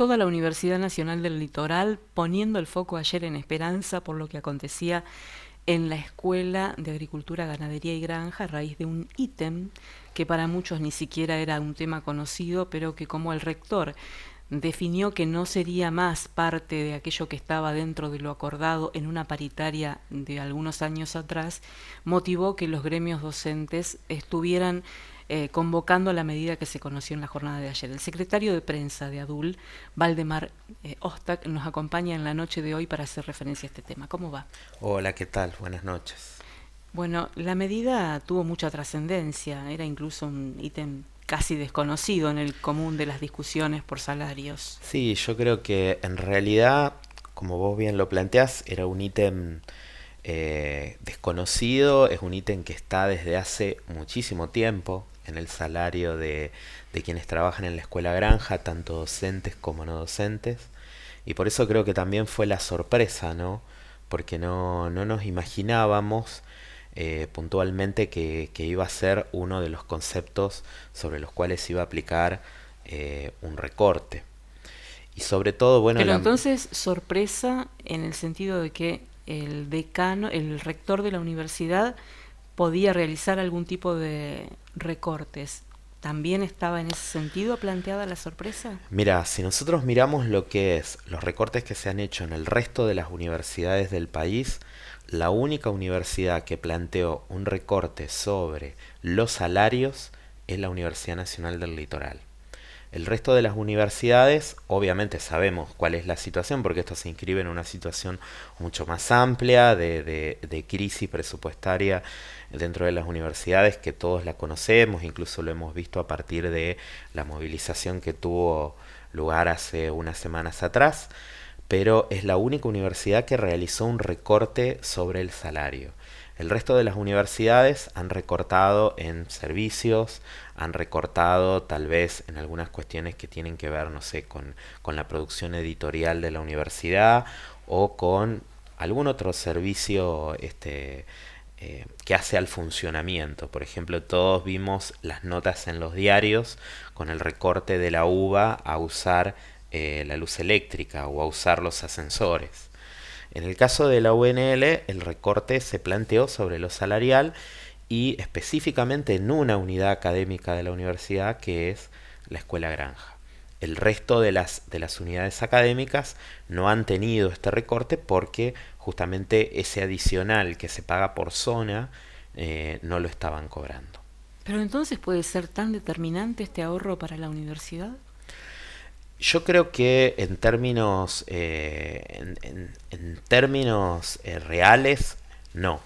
toda la Universidad Nacional del Litoral poniendo el foco ayer en Esperanza por lo que acontecía en la Escuela de Agricultura, Ganadería y Granja a raíz de un ítem que para muchos ni siquiera era un tema conocido, pero que como el rector definió que no sería más parte de aquello que estaba dentro de lo acordado en una paritaria de algunos años atrás, motivó que los gremios docentes estuvieran convocando la medida que se conoció en la jornada de ayer. El secretario de prensa de ADUL, Valdemar Ostak, nos acompaña en la noche de hoy para hacer referencia a este tema. ¿Cómo va? Hola, ¿qué tal? Buenas noches. Bueno, la medida tuvo mucha trascendencia, era incluso un ítem casi desconocido en el común de las discusiones por salarios. Sí, yo creo que en realidad, como vos bien lo planteás, era un ítem desconocido, es un ítem que está desde hace muchísimo tiempo en el salario de quienes trabajan en la escuela granja, tanto docentes como no docentes, y por eso creo que también fue la sorpresa, ¿no? Porque no nos imaginábamos puntualmente que iba a ser uno de los conceptos sobre los cuales se iba a aplicar un recorte. Y sobre todo, bueno, Pero entonces, sorpresa en el sentido de que el decano, el rector de la universidad, podía realizar algún tipo de recortes. ¿También estaba en ese sentido planteada la sorpresa? mira, si nosotros miramos lo que es los recortes que se han hecho en el resto de las universidades del país, la única universidad que planteó un recorte sobre los salarios es la Universidad Nacional del Litoral. El resto de las universidades, obviamente sabemos cuál es la situación, porque esto se inscribe en una situación mucho más amplia de crisis presupuestaria dentro de las universidades, que todos la conocemos, incluso lo hemos visto a partir de la movilización que tuvo lugar hace unas semanas atrás, pero es la única universidad que realizó un recorte sobre el salario. El resto de las universidades han recortado en servicios, han recortado tal vez en algunas cuestiones que tienen que ver, no sé, con la producción editorial de la universidad o con algún otro servicio que hace al funcionamiento. Por ejemplo, todos vimos las notas en los diarios con el recorte de la UBA a usar la luz eléctrica o a usar los ascensores. En el caso de la UNL, el recorte se planteó sobre lo salarial y específicamente en una unidad académica de la universidad que es la Escuela Granja. El resto de las unidades académicas no han tenido este recorte porque justamente ese adicional que se paga por zona no lo estaban cobrando. Pero entonces puede ser tan determinante este ahorro para la universidad. Yo creo que en términos, en términos reales, no.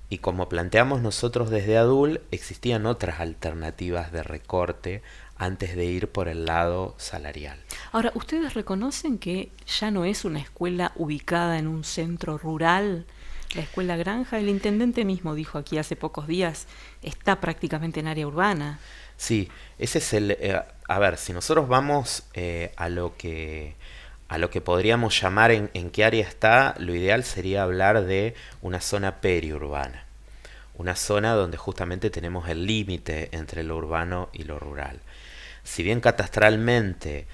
Y como planteamos nosotros desde ADUL, existían otras alternativas de recorte antes de ir por el lado salarial. Ahora, ¿ustedes reconocen que ya no es una escuela ubicada en un centro rural? La escuela Granja, el intendente mismo dijo aquí hace pocos días, está prácticamente en área urbana. Sí, ese es el... a ver, si nosotros vamos a lo que podríamos llamar en qué área está, lo ideal sería hablar de una zona periurbana. Una zona donde justamente tenemos el límite entre lo urbano y lo rural. Si bien catastralmente,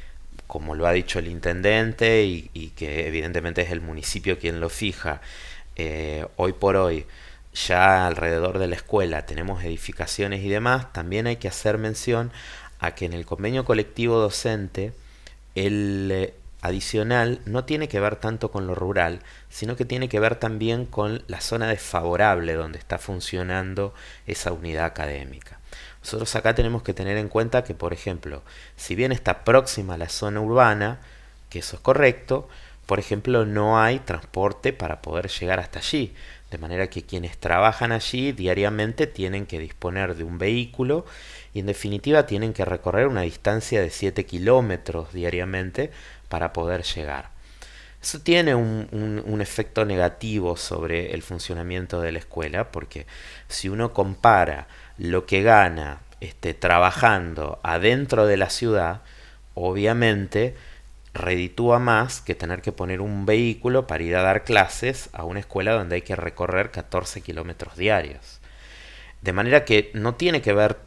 como lo ha dicho el intendente y que evidentemente es el municipio quien lo fija, hoy por hoy ya alrededor de la escuela tenemos edificaciones y demás, también hay que hacer mención a que en el convenio colectivo docente el adicional no tiene que ver tanto con lo rural, sino que tiene que ver también con la zona desfavorable donde está funcionando esa unidad académica. Nosotros acá tenemos que tener en cuenta que, por ejemplo, si bien está próxima a la zona urbana, que eso es correcto, por ejemplo, no hay transporte para poder llegar hasta allí, de manera que quienes trabajan allí diariamente tienen que disponer de un vehículo y en definitiva tienen que recorrer una distancia de 7 kilómetros diariamente para poder llegar. Eso tiene un efecto negativo sobre el funcionamiento de la escuela, porque si uno compara lo que gana trabajando adentro de la ciudad, obviamente reditúa más que tener que poner un vehículo para ir a dar clases a una escuela donde hay que recorrer 14 kilómetros diarios. De manera que no tiene que ver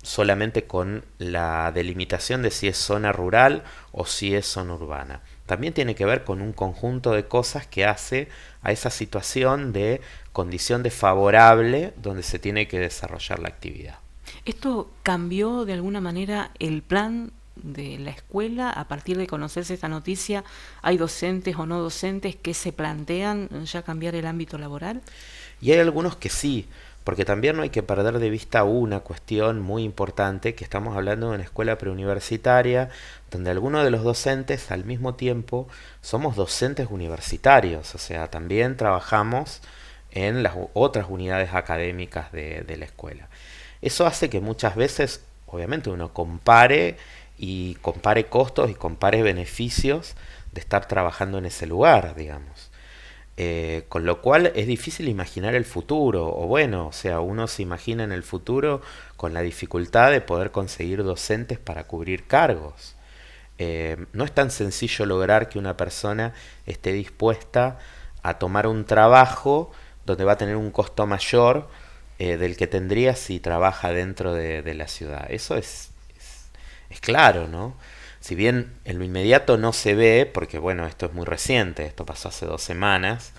solamente con la delimitación de si es zona rural o si es zona urbana. También tiene que ver con un conjunto de cosas que hace a esa situación de condición desfavorable donde se tiene que desarrollar la actividad. ¿Esto cambió de alguna manera el plan de la escuela a partir de conocerse esta noticia? ¿Hay docentes o no docentes que se plantean ya cambiar el ámbito laboral? Y hay algunos que sí, porque también no hay que perder de vista una cuestión muy importante, que estamos hablando de una escuela preuniversitaria, donde algunos de los docentes al mismo tiempo somos docentes universitarios, o sea, también trabajamos en las otras unidades académicas de la escuela. Eso hace que muchas veces, obviamente, uno compare costos y compare beneficios de estar trabajando en ese lugar, digamos. Con lo cual es difícil imaginar el futuro, o bueno, o sea, uno se imagina en el futuro con la dificultad de poder conseguir docentes para cubrir cargos. No es tan sencillo lograr que una persona esté dispuesta a tomar un trabajo donde va a tener un costo mayor del que tendría si trabaja dentro de la ciudad. Eso es claro, ¿no? Si bien en lo inmediato no se ve, porque bueno, esto es muy reciente, esto pasó hace 2 semanas,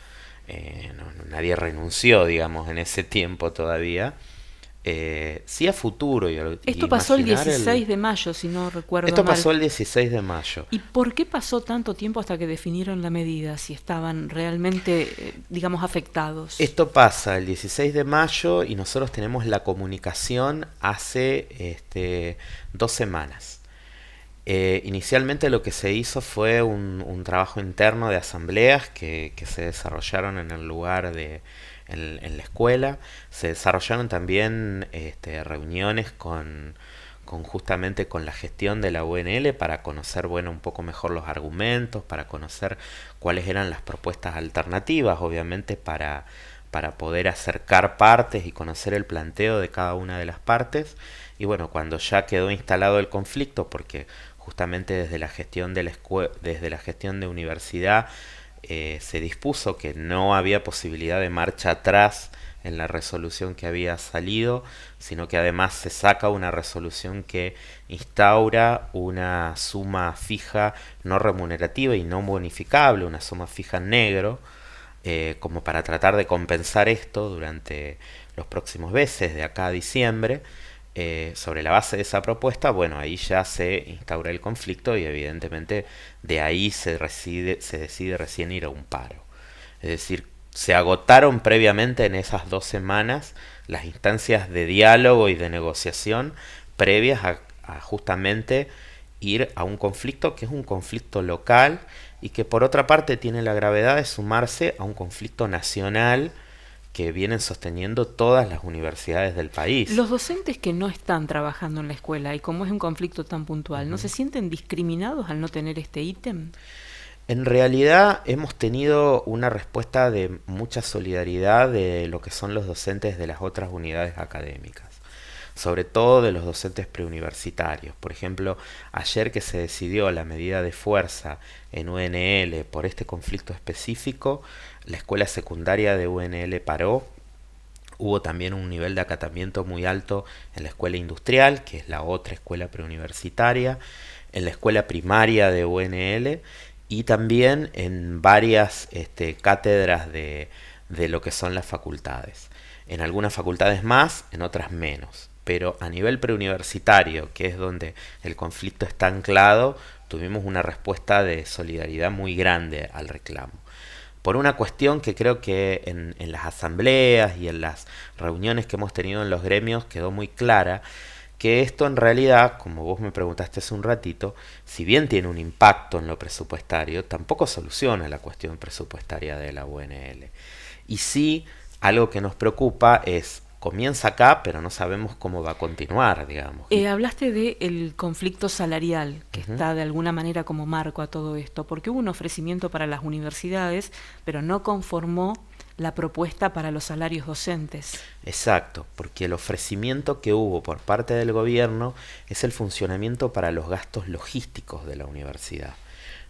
nadie renunció, digamos, en ese tiempo todavía. Sí a futuro. Esto pasó el 16 de mayo, si no recuerdo Esto mal. pasó el 16 de mayo. ¿Y por qué pasó tanto tiempo hasta que definieron la medida, si estaban realmente, digamos, afectados? Esto pasa el 16 de mayo y nosotros tenemos la comunicación hace 2 semanas. Inicialmente lo que se hizo fue un trabajo interno de asambleas que se desarrollaron en el lugar en la escuela. Se desarrollaron también reuniones justamente con la gestión de la UNL para conocer un poco mejor los argumentos, para conocer cuáles eran las propuestas alternativas, obviamente para poder acercar partes y conocer el planteo de cada una de las partes. Y bueno, cuando ya quedó instalado el conflicto, porque justamente desde la gestión desde la gestión de universidad se dispuso que no había posibilidad de marcha atrás en la resolución que había salido, sino que además se saca una resolución que instaura una suma fija no remunerativa y no bonificable, una suma fija en negro, como para tratar de compensar esto durante los próximos meses, de acá a diciembre. Sobre la base de esa propuesta, bueno, ahí ya se instaura el conflicto y evidentemente de ahí se decide recién ir a un paro. Es decir, se agotaron previamente en esas 2 semanas las instancias de diálogo y de negociación previas a justamente ir a un conflicto que es un conflicto local y que por otra parte tiene la gravedad de sumarse a un conflicto nacional que vienen sosteniendo todas las universidades del país. Los docentes que no están trabajando en la escuela, y como es un conflicto tan puntual, ¿no se sienten discriminados al no tener este ítem? En realidad hemos tenido una respuesta de mucha solidaridad de lo que son los docentes de las otras unidades académicas, sobre todo de los docentes preuniversitarios. Por ejemplo, ayer que se decidió la medida de fuerza en UNL por este conflicto específico, la escuela secundaria de UNL paró. Hubo también un nivel de acatamiento muy alto en la escuela industrial, que es la otra escuela preuniversitaria, en la escuela primaria de UNL y también en varias cátedras de lo que son las facultades. En algunas facultades más, en otras menos. Pero a nivel preuniversitario, que es donde el conflicto está anclado, tuvimos una respuesta de solidaridad muy grande al reclamo. Por una cuestión que creo que en las asambleas y en las reuniones que hemos tenido en los gremios quedó muy clara, que esto en realidad, como vos me preguntaste hace un ratito, si bien tiene un impacto en lo presupuestario, tampoco soluciona la cuestión presupuestaria de la UNL. Y sí, algo que nos preocupa es, comienza acá, pero no sabemos cómo va a continuar, digamos. Hablaste del conflicto salarial, que está de alguna manera como marco a todo esto, porque hubo un ofrecimiento para las universidades, pero no conformó la propuesta para los salarios docentes. Exacto, porque el ofrecimiento que hubo por parte del gobierno es el funcionamiento para los gastos logísticos de la universidad.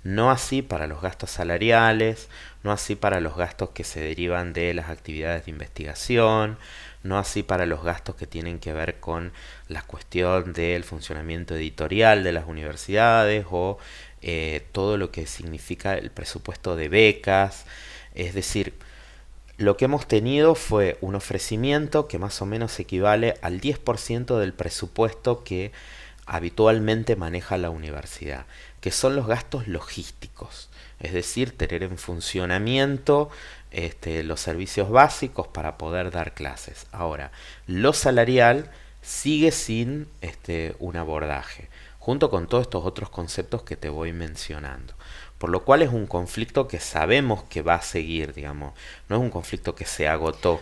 No así para los gastos salariales, no así para los gastos que se derivan de las actividades de investigación, no así para los gastos que tienen que ver con la cuestión del funcionamiento editorial de las universidades o todo lo que significa el presupuesto de becas. Es decir, lo que hemos tenido fue un ofrecimiento que más o menos equivale al 10% del presupuesto que habitualmente maneja la universidad, que son los gastos logísticos, es decir, tener en funcionamiento los servicios básicos para poder dar clases. Ahora, lo salarial sigue sin un abordaje, junto con todos estos otros conceptos que te voy mencionando. Por lo cual es un conflicto que sabemos que va a seguir, digamos, no es un conflicto que se agotó.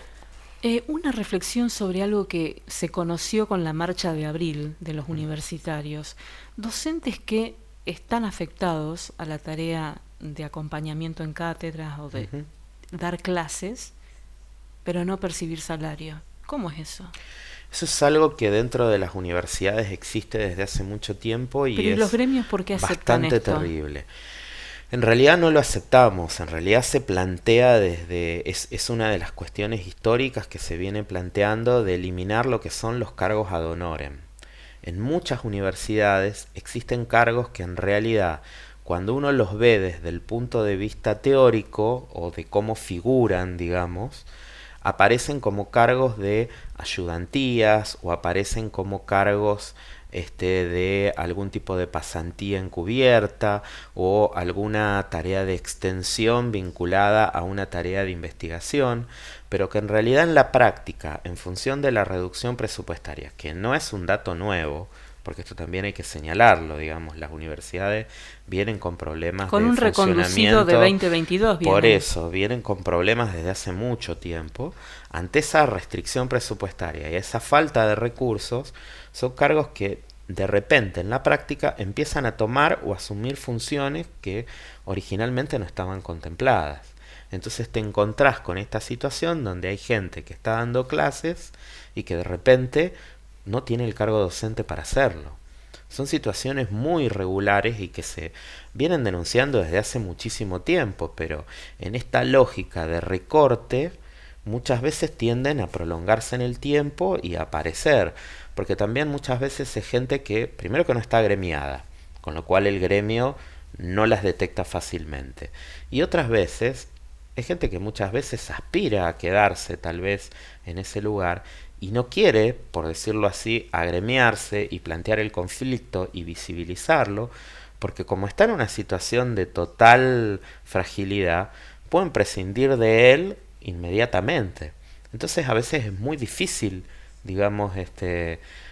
Una reflexión sobre algo que se conoció con la marcha de abril de los universitarios. Docentes que están afectados a la tarea de acompañamiento en cátedras o de dar clases, pero no percibir salario. ¿Cómo es eso? Eso es algo que dentro de las universidades existe desde hace mucho tiempo y pero ¿y los gremios por qué aceptan bastante esto? Terrible. En realidad no lo aceptamos, en realidad se plantea es una de las cuestiones históricas que se viene planteando de eliminar lo que son los cargos ad honorem. En muchas universidades existen cargos que en realidad, cuando uno los ve desde el punto de vista teórico o de cómo figuran, digamos, aparecen como cargos de ayudantías o aparecen como cargos de algún tipo de pasantía encubierta o alguna tarea de extensión vinculada a una tarea de investigación, pero que en realidad en la práctica, en función de la reducción presupuestaria, que no es un dato nuevo, porque esto también hay que señalarlo, digamos, las universidades vienen con problemas con de un reconducido de 2022. Por eso, vienen con problemas desde hace mucho tiempo. Ante esa restricción presupuestaria y esa falta de recursos, son cargos que de repente en la práctica empiezan a tomar o asumir funciones que originalmente no estaban contempladas. Entonces te encontrás con esta situación donde hay gente que está dando clases y que de repente no tiene el cargo docente para hacerlo. Son situaciones muy irregulares y que se vienen denunciando desde hace muchísimo tiempo, pero en esta lógica de recorte muchas veces tienden a prolongarse en el tiempo y a aparecer, porque también muchas veces es gente que, primero que no está gremiada, con lo cual el gremio no las detecta fácilmente, y otras veces es gente que muchas veces aspira a quedarse tal vez en ese lugar y no quiere, por decirlo así, agremiarse y plantear el conflicto y visibilizarlo, porque como está en una situación de total fragilidad, pueden prescindir de él inmediatamente. Entonces a veces es muy difícil, digamos,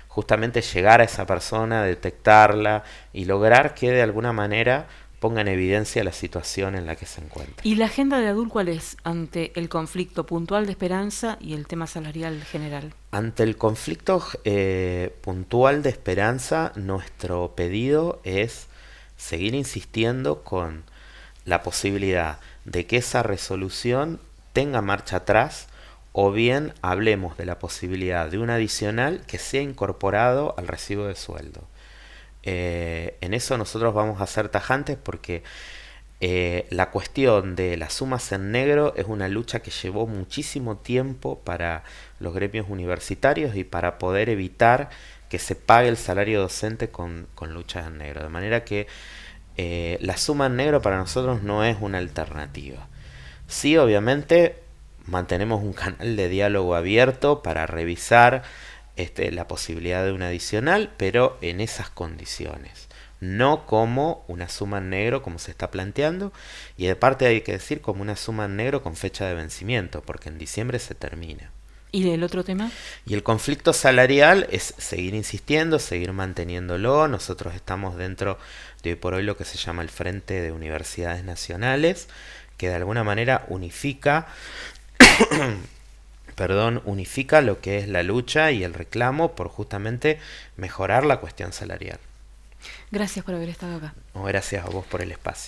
justamente llegar a esa persona, detectarla y lograr que de alguna manera ponga en evidencia la situación en la que se encuentra. ¿Y la agenda de ADUL cuál es ante el conflicto puntual de Esperanza y el tema salarial general? Ante el conflicto puntual de Esperanza, nuestro pedido es seguir insistiendo con la posibilidad de que esa resolución tenga marcha atrás, o bien hablemos de la posibilidad de un adicional que sea incorporado al recibo de sueldo. En eso nosotros vamos a ser tajantes porque la cuestión de las sumas en negro es una lucha que llevó muchísimo tiempo para los gremios universitarios y para poder evitar que se pague el salario docente con luchas en negro. De manera que la suma en negro para nosotros no es una alternativa. Sí, obviamente, mantenemos un canal de diálogo abierto para revisar la posibilidad de un adicional, pero en esas condiciones, no como una suma en negro como se está planteando, y de parte hay que decir como una suma en negro con fecha de vencimiento, porque en diciembre se termina. ¿Y el otro tema? Y el conflicto salarial es seguir insistiendo, seguir manteniéndolo. Nosotros estamos dentro de hoy por hoy lo que se llama el Frente de Universidades Nacionales, que de alguna manera unifica unifica lo que es la lucha y el reclamo por justamente mejorar la cuestión salarial. Gracias por haber estado acá. No, gracias a vos por el espacio.